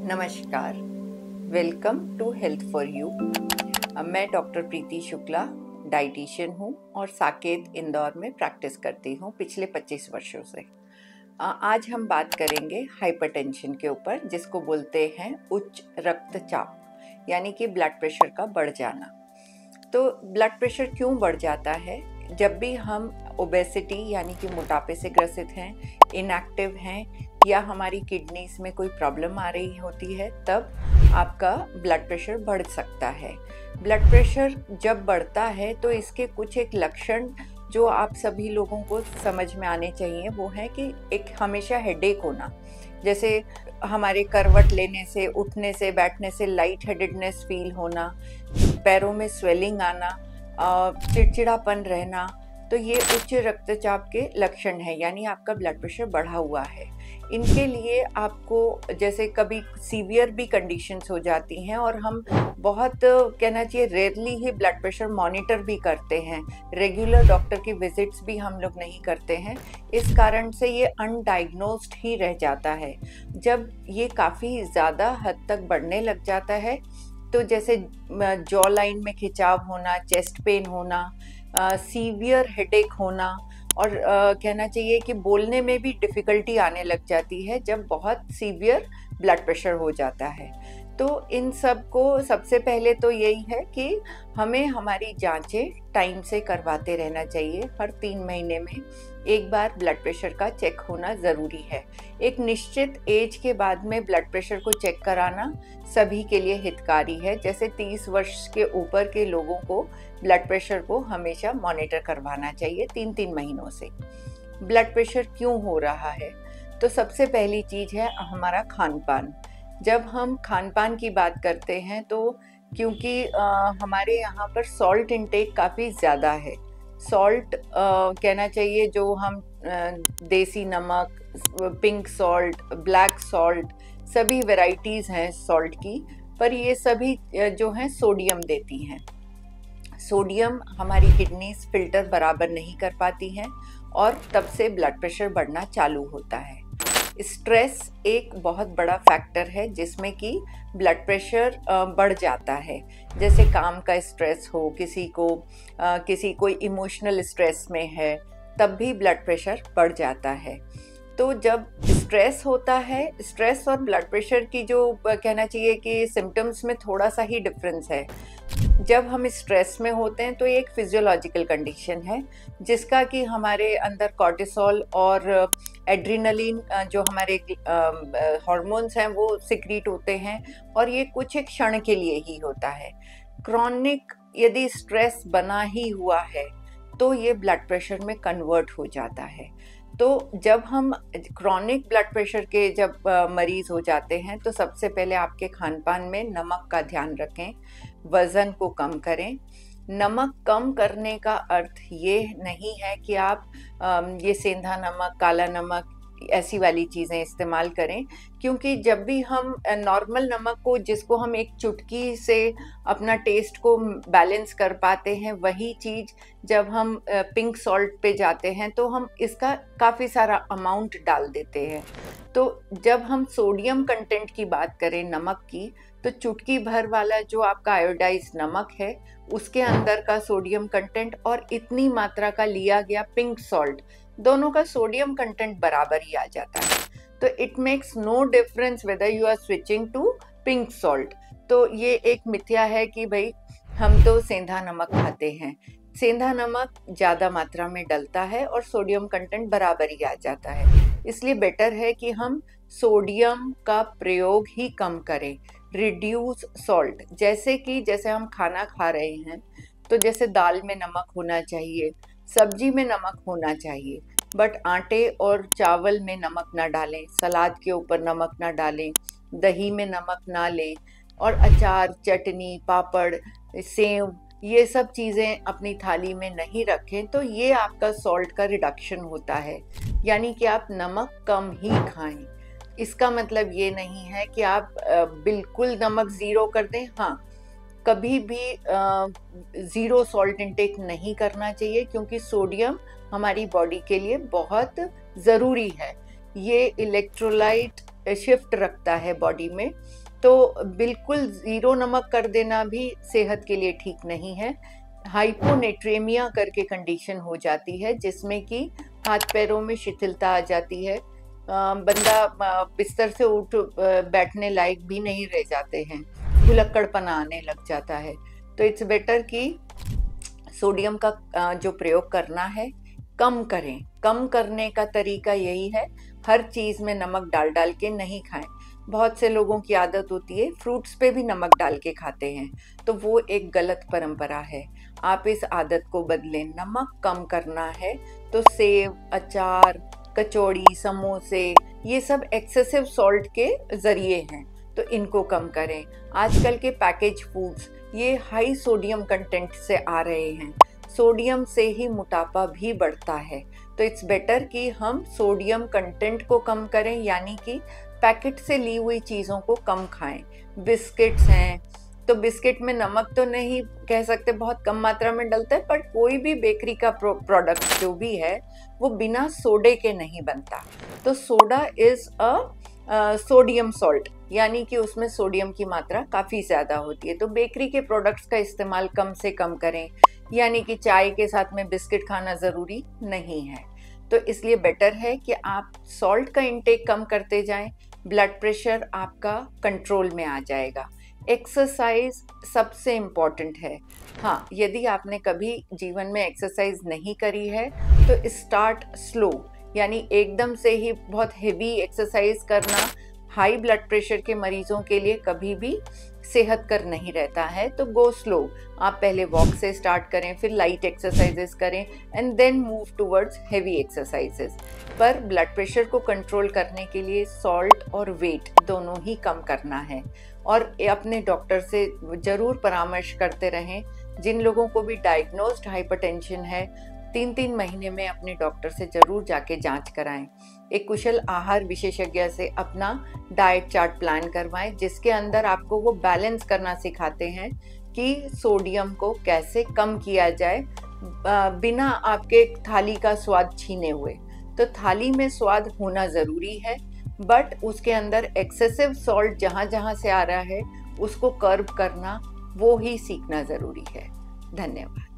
नमस्कार, welcome to health for you. मैं doctor Preeti Shukla dietitian हूँ और साकेत इंदौर में प्रैक्टिस करती हूँ पिछले 25 वर्षों से। आज हम बात करेंगे हाइपरटेंशन के ऊपर, जिसको बोलते हैं उच्च रक्तचाप, यानी कि ब्लड प्रेशर का बढ़ जाना। तो ब्लड प्रेशर क्यों बढ़ जाता है? जब भी हम ओबेसिटी यानी कि मोटापे से ग्रसित हैं, इनएक्टिव हैं या हमारी किडनीज में कोई प्रॉब्लम आ रही होती है, तब आपका ब्लड प्रेशर बढ़ सकता है। ब्लड प्रेशर जब बढ़ता है तो इसके कुछ एक लक्षण जो आप सभी लोगों को समझ में आने चाहिए, वो है कि एक हमेशा हेडेक होना, जैसे हमारे करवट लेने से, उठने से, बैठने से लाइट हेडेडनेस फील होना, पैरों में स्वेलिंग आना, चिड़चिड़ापन रहना, तो ये उच्च रक्तचाप के लक्षण है, यानी आपका ब्लड प्रेशर बढ़ा हुआ है। इनके लिए आपको, जैसे कभी सीवियर भी कंडीशंस हो जाती हैं और हम बहुत कहना चाहिए रेयरली ही ब्लड प्रेशर मॉनिटर भी करते हैं, रेगुलर डॉक्टर की विजिट्स भी हम लोग नहीं करते हैं। इस कारण से ये अनडायग्नोस्ड ही रह जाता है। जब ये काफ़ी ज़्यादा हद तक बढ़ने लग जाता है तो जैसे जॉ लाइन में खिंचाव होना, चेस्ट पेन होना, सीवियर हेडेक होना और कहना चाहिए कि बोलने में भी डिफ़िकल्टी आने लग जाती है जब बहुत सीवियर ब्लड प्रेशर हो जाता है। तो इन सब को सबसे पहले तो यही है कि हमें हमारी जांचें टाइम से करवाते रहना चाहिए। हर 3 महीने में एक बार ब्लड प्रेशर का चेक होना ज़रूरी है। एक निश्चित एज के बाद में ब्लड प्रेशर को चेक कराना सभी के लिए हितकारी है। जैसे 30 वर्ष के ऊपर के लोगों को ब्लड प्रेशर को हमेशा मॉनिटर करवाना चाहिए 3-3 महीनों से। ब्लड प्रेशर क्यों हो रहा है? तो सबसे पहली चीज़ है हमारा खान पान। जब हम खान पान की बात करते हैं तो क्योंकि हमारे यहाँ पर सॉल्ट इंटेक काफ़ी ज़्यादा है। सॉल्ट कहना चाहिए जो हम देसी नमक, पिंक सॉल्ट, ब्लैक सॉल्ट, सभी वैरायटीज़ हैं सॉल्ट की, पर ये सभी जो हैं सोडियम देती हैं। सोडियम हमारी किडनीज फिल्टर बराबर नहीं कर पाती हैं और तब से ब्लड प्रेशर बढ़ना चालू होता है। स्ट्रेस एक बहुत बड़ा फैक्टर है जिसमें कि ब्लड प्रेशर बढ़ जाता है। जैसे काम का स्ट्रेस हो, किसी कोई इमोशनल स्ट्रेस में है, तब भी ब्लड प्रेशर बढ़ जाता है। तो जब स्ट्रेस होता है, स्ट्रेस और ब्लड प्रेशर की जो कहना चाहिए कि सिम्टम्स में थोड़ा सा ही डिफरेंस है। जब हम स्ट्रेस में होते हैं तो एक फिजियोलॉजिकल कंडीशन है जिसका कि हमारे अंदर कॉर्टिसोल और एड्रेनलिन जो हमारे हार्मोन्स हैं वो सिक्रीट होते हैं और ये कुछ एक क्षण के लिए ही होता है। क्रॉनिक यदि स्ट्रेस बना ही हुआ है तो ये ब्लड प्रेशर में कन्वर्ट हो जाता है। तो जब हम क्रॉनिक ब्लड प्रेशर के जब मरीज़ हो जाते हैं तो सबसे पहले आपके खान पान में नमक का ध्यान रखें, वज़न को कम करें। नमक कम करने का अर्थ ये नहीं है कि आप ये सेंधा नमक, काला नमक, ऐसी वाली चीज़ें इस्तेमाल करें, क्योंकि जब भी हम नॉर्मल नमक को, जिसको हम एक चुटकी से अपना टेस्ट को बैलेंस कर पाते हैं, वही चीज़ जब हम पिंक सॉल्ट पे जाते हैं तो हम इसका काफ़ी सारा अमाउंट डाल देते हैं। तो जब हम सोडियम कंटेंट की बात करें नमक की, तो चुटकी भर वाला जो आपका आयोडाइज्ड नमक है उसके अंदर का सोडियम कंटेंट और इतनी मात्रा का लिया गया पिंक सॉल्ट, दोनों का सोडियम कंटेंट बराबर ही आ जाता है। तो it makes no difference whether you are switching to pink salt. तो ये एक मिथ्या है कि भाई हम तो सेंधा नमक खाते हैं। सेंधा नमक ज़्यादा मात्रा में डलता है और सोडियम कंटेंट बराबर ही आ जाता है। इसलिए बेटर है कि हम सोडियम का प्रयोग ही कम करें। रिड्यूस सॉल्ट, जैसे हम खाना खा रहे हैं तो जैसे दाल में नमक होना चाहिए, सब्जी में नमक होना चाहिए, बट आटे और चावल में नमक ना डालें, सलाद के ऊपर नमक ना डालें, दही में नमक ना लें और अचार, चटनी, पापड़, सेव, ये सब चीज़ें अपनी थाली में नहीं रखें। तो ये आपका सॉल्ट का रिडक्शन होता है, यानी कि आप नमक कम ही खाएं। इसका मतलब ये नहीं है कि आप बिल्कुल नमक ज़ीरो कर दें। हाँ, कभी भी ज़ीरो सॉल्ट इंटेक नहीं करना चाहिए, क्योंकि सोडियम हमारी बॉडी के लिए बहुत ज़रूरी है। ये इलेक्ट्रोलाइट शिफ्ट रखता है बॉडी में। तो बिल्कुल ज़ीरो नमक कर देना भी सेहत के लिए ठीक नहीं है। हाइपोनेट्रेमिया करके कंडीशन हो जाती है जिसमें कि हाथ पैरों में शिथिलता आ जाती है, बंदा बिस्तर से उठ बैठने लायक भी नहीं रह जाते हैं, भुलक्कड़पना आने लग जाता है। तो इट्स बेटर कि सोडियम का जो प्रयोग करना है कम करें। कम करने का तरीका यही है, हर चीज़ में नमक डाल डाल के नहीं खाएं। बहुत से लोगों की आदत होती है फ्रूट्स पे भी नमक डाल के खाते हैं, तो वो एक गलत परंपरा है। आप इस आदत को बदलें। नमक कम करना है तो सेव, अचार, कचौड़ी, समोसे, ये सब एक्सेसिव सॉल्ट के ज़रिए हैं, तो इनको कम करें। आजकल के पैकेज फूड्स ये हाई सोडियम कंटेंट से आ रहे हैं। सोडियम से ही मोटापा भी बढ़ता है, तो इट्स बेटर कि हम सोडियम कंटेंट को कम करें, यानी कि पैकेट से ली हुई चीज़ों को कम खाएं। बिस्किट्स हैं तो बिस्किट में नमक तो नहीं कह सकते, बहुत कम मात्रा में डलता है, पर कोई भी बेकरी का प्रोडक्ट जो भी है वो बिना सोडे के नहीं बनता। तो soda is a sodium salt, यानी कि उसमें सोडियम की मात्रा काफ़ी ज़्यादा होती है। तो बेकरी के प्रोडक्ट्स का इस्तेमाल कम से कम करें, यानी कि चाय के साथ में बिस्किट खाना ज़रूरी नहीं है। तो इसलिए बेटर है कि आप सॉल्ट का इंटेक कम करते जाएं, ब्लड प्रेशर आपका कंट्रोल में आ जाएगा। एक्सरसाइज सबसे इम्पॉर्टेंट है। हाँ, यदि आपने कभी जीवन में एक्सरसाइज नहीं करी है तो स्टार्ट स्लो, यानी एकदम से ही बहुत हेवी एक्सरसाइज करना हाई ब्लड प्रेशर के मरीजों के लिए कभी भी सेहतकर नहीं रहता है। तो गो स्लो, आप पहले वॉक से स्टार्ट करें, फिर लाइट एक्सरसाइजेस करें and then move towards heavy exercises. पर ब्लड प्रेशर को कंट्रोल करने के लिए सॉल्ट और वेट दोनों ही कम करना है, और अपने डॉक्टर से ज़रूर परामर्श करते रहें। जिन लोगों को भी डायग्नोस्ड हाइपरटेंशन है, 3-3 महीने में अपने डॉक्टर से ज़रूर जाके जांच कराएं। एक कुशल आहार विशेषज्ञ से अपना डाइट चार्ट प्लान करवाएं, जिसके अंदर आपको वो बैलेंस करना सिखाते हैं कि सोडियम को कैसे कम किया जाए बिना आपके थाली का स्वाद छीने हुए। तो थाली में स्वाद होना ज़रूरी है, बट उसके अंदर एक्सेसिव सॉल्ट जहाँ जहाँ से आ रहा है उसको कर्ब करना, वो ही सीखना ज़रूरी है। धन्यवाद।